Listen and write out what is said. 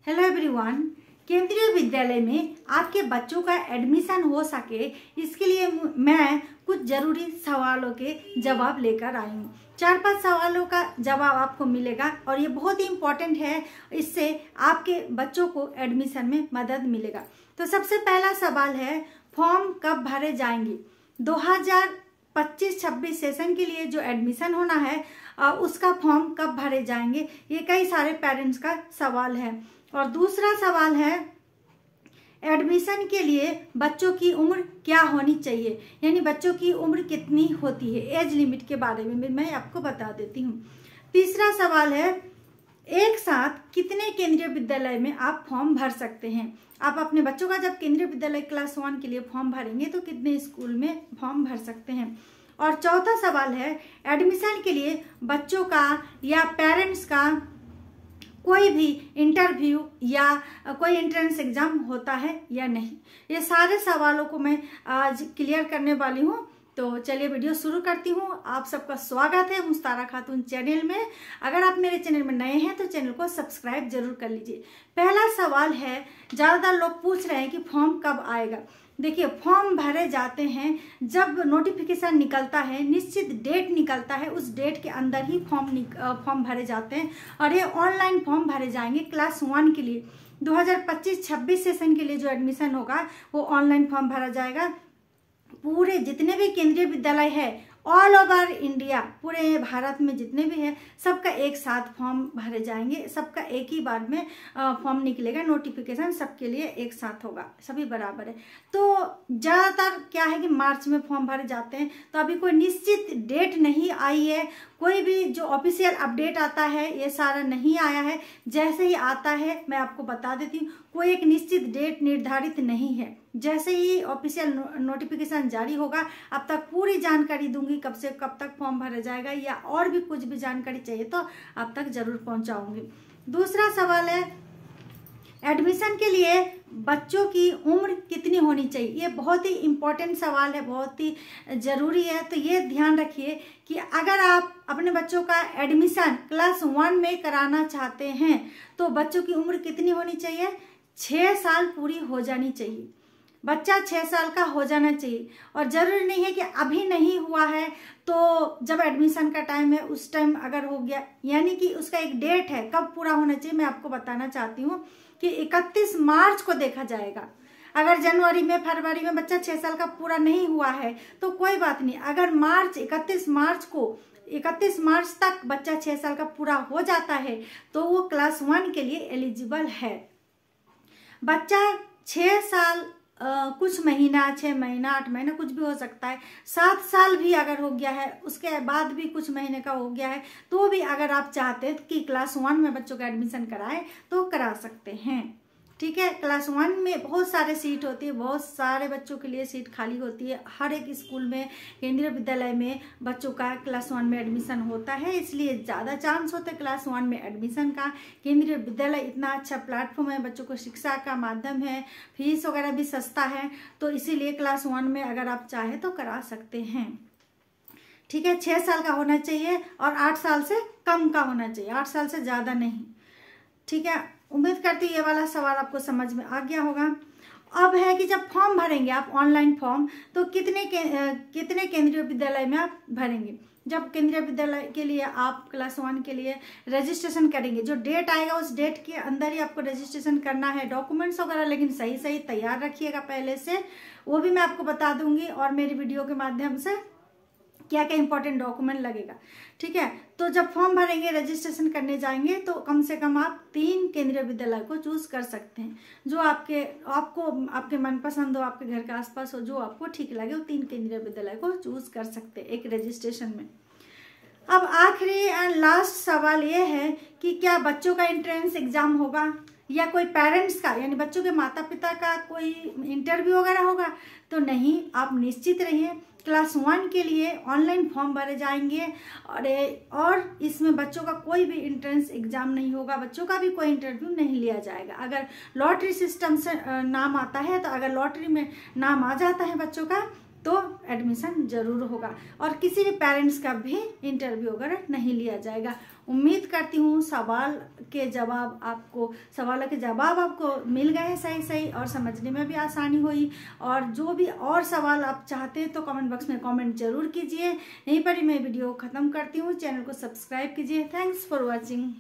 Hello everyone. केंद्रीय विद्यालय में आपके बच्चों का एडमिशन हो सके इसके लिए मैं कुछ जरूरी सवालों के जवाब लेकर आई हूँ। 4-5 सवालों का जवाब आपको मिलेगा और ये बहुत ही इम्पोर्टेंट है। इससे आपके बच्चों को एडमिशन में मदद मिलेगा। तो सबसे पहला सवाल है, फॉर्म कब भरे जाएंगे? 2025-26 सेशन के लिए जो एडमिशन होना है उसका फॉर्म कब भरे जाएंगे? ये कई सारे पेरेंट्स का सवाल है। और दूसरा सवाल है, एडमिशन के लिए बच्चों की उम्र क्या होनी चाहिए, यानी बच्चों की उम्र कितनी होती है, एज लिमिट के बारे में मैं आपको बता देती हूँ। तीसरा सवाल है, एक साथ कितने केंद्रीय विद्यालय में आप फॉर्म भर सकते हैं? आप अपने बच्चों का जब केंद्रीय विद्यालय क्लास 1 के लिए फॉर्म भरेंगे तो कितने स्कूल में फॉर्म भर सकते हैं? और चौथा सवाल है, एडमिशन के लिए बच्चों का या पेरेंट्स का कोई भी इंटरव्यू या कोई एंट्रेंस एग्जाम होता है या नहीं? ये सारे सवालों को मैं आज क्लियर करने वाली हूँ। तो चलिए वीडियो शुरू करती हूँ। आप सबका स्वागत है मुस्तारा खातून चैनल में। अगर आप मेरे चैनल में नए हैं तो चैनल को सब्सक्राइब जरूर कर लीजिए। पहला सवाल है, ज़्यादातर लोग पूछ रहे हैं कि फॉर्म कब आएगा। देखिए, फॉर्म भरे जाते हैं जब नोटिफिकेशन निकलता है, निश्चित डेट निकलता है, उस डेट के अंदर ही फॉर्म भरे जाते हैं। और ये ऑनलाइन फॉर्म भरे जाएंगे क्लास 1 के लिए। 2025-26 सेशन के लिए जो एडमिशन होगा वो ऑनलाइन फॉर्म भरा जाएगा। पूरे जितने भी केंद्रीय विद्यालय है ऑल ओवर इंडिया, पूरे भारत में जितने भी है, सबका एक साथ फॉर्म भरे जाएंगे। सबका एक ही बार में फॉर्म निकलेगा, नोटिफिकेशन सबके लिए एक साथ होगा, सभी बराबर है। तो ज़्यादातर क्या है कि मार्च में फॉर्म भरे जाते हैं। तो अभी कोई निश्चित डेट नहीं आई है, कोई भी जो ऑफिशियल अपडेट आता है ये सारा नहीं आया है। जैसे ही आता है मैं आपको बता देती हूँ। कोई एक निश्चित डेट निर्धारित नहीं है। जैसे ही ऑफिशियल नोटिफिकेशन जारी होगा अब तक पूरी जानकारी दूंगी, कब से कब तक फॉर्म भरा जाएगा, या और भी कुछ भी जानकारी चाहिए तो अब तक जरूर पहुंचाऊंगी। दूसरा सवाल है, एडमिशन के लिए बच्चों की उम्र कितनी होनी चाहिए? ये बहुत ही इम्पोर्टेंट सवाल है, बहुत ही ज़रूरी है। तो ये ध्यान रखिए कि अगर आप अपने बच्चों का एडमिशन क्लास 1 में कराना चाहते हैं तो बच्चों की उम्र कितनी होनी चाहिए? 6 साल पूरी हो जानी चाहिए। बच्चा 6 साल का हो जाना चाहिए। और ज़रूरी नहीं है कि अभी नहीं हुआ है तो जब एडमिशन का टाइम है उस टाइम अगर हो गया, यानी कि उसका एक डेट है कब पूरा होना चाहिए। मैं आपको बताना चाहती हूँ कि 31 मार्च को देखा जाएगा। अगर जनवरी में, फरवरी में बच्चा 6 साल का पूरा नहीं हुआ है तो कोई बात नहीं। अगर 31 मार्च तक बच्चा 6 साल का पूरा हो जाता है तो वो क्लास 1 के लिए एलिजिबल है। बच्चा 6 साल कुछ महीना, 6 महीना, 8 महीना कुछ भी हो सकता है, 7 साल भी अगर हो गया है, उसके बाद भी कुछ महीने का हो गया है, तो भी अगर आप चाहते हैं कि क्लास 1 में बच्चों का एडमिशन कराएं तो करा सकते हैं। ठीक है, क्लास 1 में बहुत सारे सीट होती है, बहुत सारे बच्चों के लिए सीट खाली होती है। हर एक स्कूल में, केंद्रीय विद्यालय में बच्चों का क्लास 1 में एडमिशन होता है, इसलिए ज़्यादा चांस होता है क्लास 1 में एडमिशन का। केंद्रीय विद्यालय इतना अच्छा प्लेटफॉर्म है, बच्चों को शिक्षा का माध्यम है, फीस वगैरह भी सस्ता है, तो इसीलिए क्लास 1 में अगर आप चाहें तो करा सकते हैं। ठीक है, 6 साल का होना चाहिए और 8 साल से कम का होना चाहिए, 8 साल से ज़्यादा नहीं। ठीक है, उम्मीद करती हूँ ये वाला सवाल आपको समझ में आ गया होगा। अब है कि जब फॉर्म भरेंगे आप ऑनलाइन फॉर्म, तो कितने केंद्रीय विद्यालय में आप भरेंगे? जब केंद्रीय विद्यालय के लिए आप क्लास 1 के लिए रजिस्ट्रेशन करेंगे, जो डेट आएगा उस डेट के अंदर ही आपको रजिस्ट्रेशन करना है। डॉक्यूमेंट्स वगैरह लेकिन सही तैयार रखिएगा पहले से, वो भी मैं आपको बता दूंगी और मेरी वीडियो के माध्यम से क्या क्या इंपॉर्टेंट डॉक्यूमेंट लगेगा। ठीक है, तो जब फॉर्म भरेंगे, रजिस्ट्रेशन करने जाएंगे तो कम से कम आप 3 केंद्रीय विद्यालय को चूज कर सकते हैं, जो आपके मनपसंद हो, आपके घर के आसपास हो, जो आपको ठीक लगे, वो 3 केंद्रीय विद्यालय को चूज कर सकते हैं एक रजिस्ट्रेशन में। अब आखिरी एंड लास्ट सवाल ये है कि क्या बच्चों का एंट्रेंस एग्जाम होगा या कोई पेरेंट्स का, यानी बच्चों के माता पिता का कोई इंटरव्यू वगैरह होगा? तो नहीं, आप निश्चित रहिए, क्लास 1 के लिए ऑनलाइन फॉर्म भरे जाएंगे और इसमें बच्चों का कोई भी एंट्रेंस एग्जाम नहीं होगा, बच्चों का भी कोई इंटरव्यू नहीं लिया जाएगा। अगर लॉटरी सिस्टम से नाम आता है तो अगर लॉटरी में नाम आ जाता है बच्चों का तो एडमिशन जरूर होगा और किसी भी पेरेंट्स का भी इंटरव्यू वगैरह नहीं लिया जाएगा। उम्मीद करती हूँ सवालों के जवाब आपको मिल गए हैं सही और समझने में भी आसानी हुई। और जो भी और सवाल आप चाहते हैं तो कमेंट बॉक्स में कमेंट जरूर कीजिए। यहीं पर ही मैं वीडियो खत्म करती हूँ। चैनल को सब्सक्राइब कीजिए। Thanks for watching.